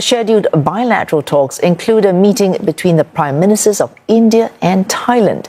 Scheduled bilateral talks include a meeting between the prime ministers of India and Thailand.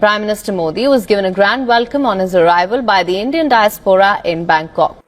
Prime Minister Modi was given a grand welcome on his arrival by the Indian diaspora in Bangkok.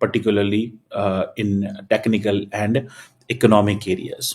particularly in technical and economic areas।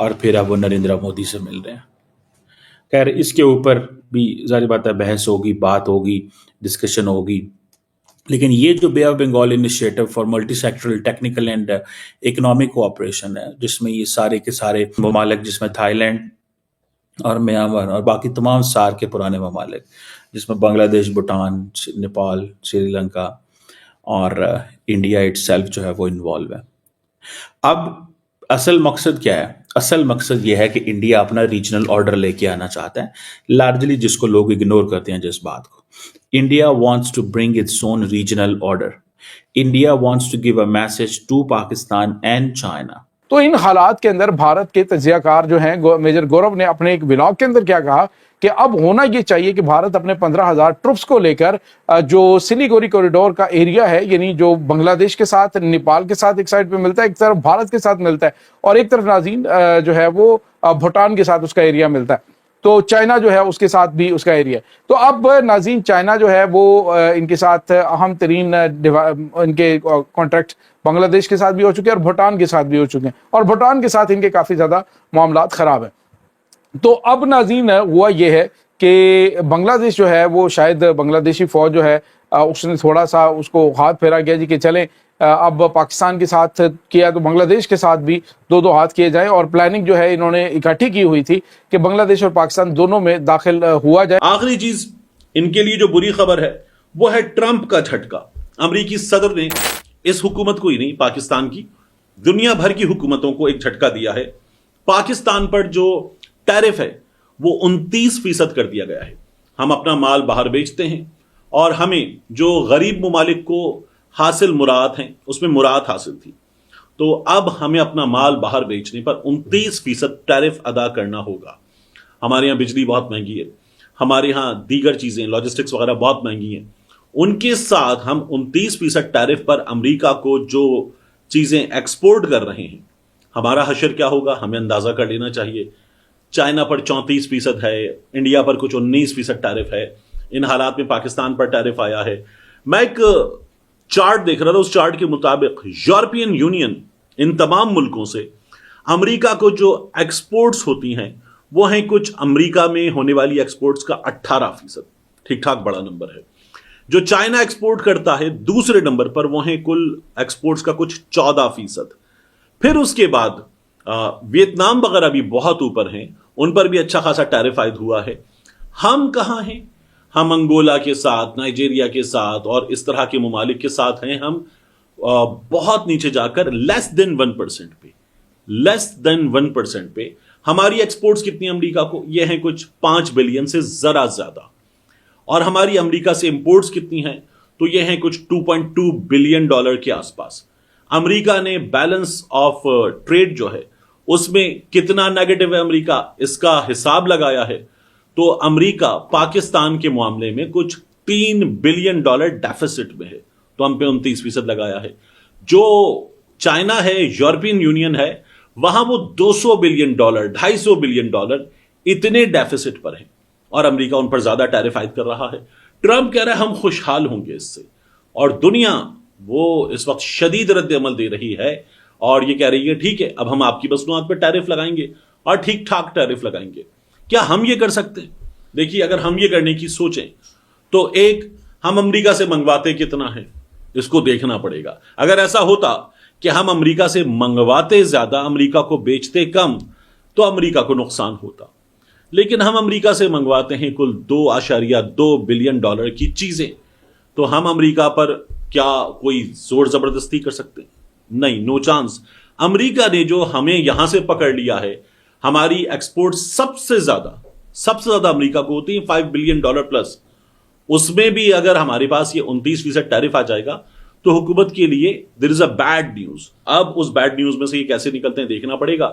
اور پھر اب وہ نریندر مودی سے مل رہے ہیں. خیر اس کے اوپر بھی ظاہر بات ہے بحث ہوگی, بات ہوگی, ڈسکشن ہوگی. لیکن یہ جو بے of Bengal initiative for multi sectoral technical and economic cooperation ہے, جس میں یہ سارے کے سارے ممالک, جس میں تھائی لینڈ اور میانمار اور باقی تمام سار کے پرانے ممالک, جس میں بنگلہ دیش, بھوٹان, نیپال, سری لنکا اور انڈیا اٹ سیلف جو ہے وہ انوالو ہے. اب اصل مقصد کیا ہے؟ اصل مقصد یہ ہے کہ انڈیا اپنا ریجنل آرڈر لے کے آنا چاہتا ہے, لارجلی جس کو لوگ اگنور کرتے ہیں جس بات کو. India wants to bring its own regional order. India wants to give a message to Pakistan and China. تو ان حالات کے اندر بھارت کے تجزیہ کار جو ہیں میجر گورو نے اپنے ایک ولاگ کے اندر کیا کہا کہ اب ہونا یہ چاہیے کہ بھارت اپنے 15,000 ٹروپس کو لے کر جو سلیگوری کوریڈور کا ایریا ہے, یعنی جو بنگلہ دیش کے ساتھ, نیپال کے ساتھ ایک سائڈ پہ ملتا ہے, ایک طرف بھارت کے ساتھ ملتا ہے, اور ایک طرف ناظرین جو ہے وہ بھوٹان کے ساتھ اس کا ایریا ملتا ہے, تو چائنا جو ہے اس کے ساتھ بھی اس کا ایریا ہے. تو اب ناظرین چائنا جو ہے وہ ان کے ساتھ اہم ترین ان کے کانٹریکٹ بنگلہ دیش کے ساتھ بھی ہو چکے ہیں اور بھوٹان کے ساتھ بھی ہو چکے ہیں, اور بھوٹان کے ساتھ ان کے کافی زیادہ معاملات خراب ہیں. تو اب ناظرین ہوا یہ ہے کہ بنگلہ دیش جو ہے وہ شاید بنگلہ دیشی فوج جو ہے اس نے تھوڑا سا اس کو ہاتھ پھیرا گیا جی کہ چلیں اب پاکستان کے ساتھ کیا تو بنگلہ دیش کے ساتھ بھی دو ہاتھ کیے جائیں, اور پلاننگ جو ہے انہوں نے اکٹھی کی ہوئی تھی کہ بنگلہ دیش اور پاکستان دونوں میں داخل ہوا جائے. آخری چیز ان کے لیے جو بری خبر ہے وہ ہے ٹرمپ کا جھٹکا. امریکی صدر نے اس حکومت کو ہی نہیں, پاکستان کی, دنیا بھر کی حکومتوں کو ایک جھٹکا دیا ہے. پاکستان پر جو ٹیرف ہے وہ 29% کر دیا گیا ہے. ہم اپنا مال باہر بیچتے ہیں اور ہمیں جو غریب ممالک کو حاصل مراد ہیں اس میں مراد حاصل تھی, تو اب ہمیں اپنا مال باہر بیچنے پر 29% ٹیرف ادا کرنا ہوگا. ہمارے یہاں بجلی بہت مہنگی ہے, ہمارے ہاں دیگر چیزیں لاجسٹکس وغیرہ بہت مہنگی ہیں, ان کے ساتھ ہم 29% ٹیرف پر امریکہ کو جو چیزیں ایکسپورٹ کر رہے ہیں, ہمارا حشر کیا ہوگا ہمیں اندازہ کر لینا چاہیے. چائنا پر 34% ہے, انڈیا پر کچھ 19% ٹیرف ہے. ان حالات میں پاکستان پر ٹیرف آیا ہے. میں ایک چارٹ دیکھ رہا تھا, اس چارٹ کے مطابق یورپین یونین ان تمام ملکوں سے امریکہ کو جو ایکسپورٹس ہوتی ہیں وہ ہیں کچھ امریکہ میں ہونے والی ایکسپورٹس کا 18%, ٹھیک ٹھاک بڑا نمبر ہے. جو چائنا ایکسپورٹ کرتا ہے دوسرے نمبر پر وہ ہیں کل ایکسپورٹس کا کچھ 14%. پھر اس کے بعد ویتنام وغیرہ بھی بہت اوپر ہیں, ان پر بھی اچھا خاصا ٹیرف عائد ہوا ہے. ہم کہاں ہیں؟ ہم انگولا کے ساتھ, نائجیریا کے ساتھ اور اس طرح کے ممالک کے ساتھ ہیں. ہم بہت نیچے جا کر لیس دین 1% پہ. ہماری ایکسپورٹس کتنی امریکہ کو؟ یہ ہیں کچھ 5 بلین سے ذرا زیادہ. اور ہماری امریکہ سے امپورٹس کتنی ہیں؟ تو یہ ہیں کچھ $2.2 بلین کے آس پاس. امریکہ نے بیلنس آف ٹریڈ جو ہے اس میں کتنا نیگیٹو ہے امریکہ, اس کا حساب لگایا ہے تو امریکہ پاکستان کے معاملے میں کچھ $3 بلین ڈیفیسٹ میں ہے, تو ہم پہ 29% لگایا ہے. جو چائنا ہے, یورپین یونین ہے, وہاں وہ $200 بلین, $250 بلین اتنے ڈیفیسٹ پر ہیں, اور امریکہ ان پر زیادہ ٹیرف عائد کر رہا ہے. ٹرمپ کہہ رہا ہے ہم خوشحال ہوں گے اس سے, اور دنیا وہ اس وقت شدید رد عمل دے رہی ہے اور یہ کہہ رہی ہے ٹھیک ہے اب ہم آپ کی مصنوعات پہ ٹیرف لگائیں گے اور ٹھیک ٹھاک ٹیرف لگائیں گے. کیا ہم یہ کر سکتے ہیں؟ دیکھیے اگر ہم یہ کرنے کی سوچیں تو ایک ہم امریکہ سے منگواتے کتنا ہے اس کو دیکھنا پڑے گا. اگر ایسا ہوتا کہ ہم امریکہ سے منگواتے زیادہ, امریکہ کو بیچتے کم, تو امریکہ کو نقصان ہوتا. لیکن ہم امریکہ سے منگواتے ہیں کل $2.2 بلین کی چیزیں, تو ہم امریکہ پر کیا کوئی زور زبردستی کر سکتے ہیں؟ نہیں, نو چانس. امریکہ نے جو ہمیں یہاں سے پکڑ لیا ہے, ہماری ایکسپورٹ سب سے زیادہ امریکہ کو ہوتی ہیں $5 بلین پلس. اس میں بھی اگر ہمارے پاس یہ 29% ٹیرف آ جائے گا تو حکومت کے لیے دیر از اے بیڈ نیوز. اب اس بیڈ نیوز میں سے یہ کیسے نکلتے ہیں دیکھنا پڑے گا.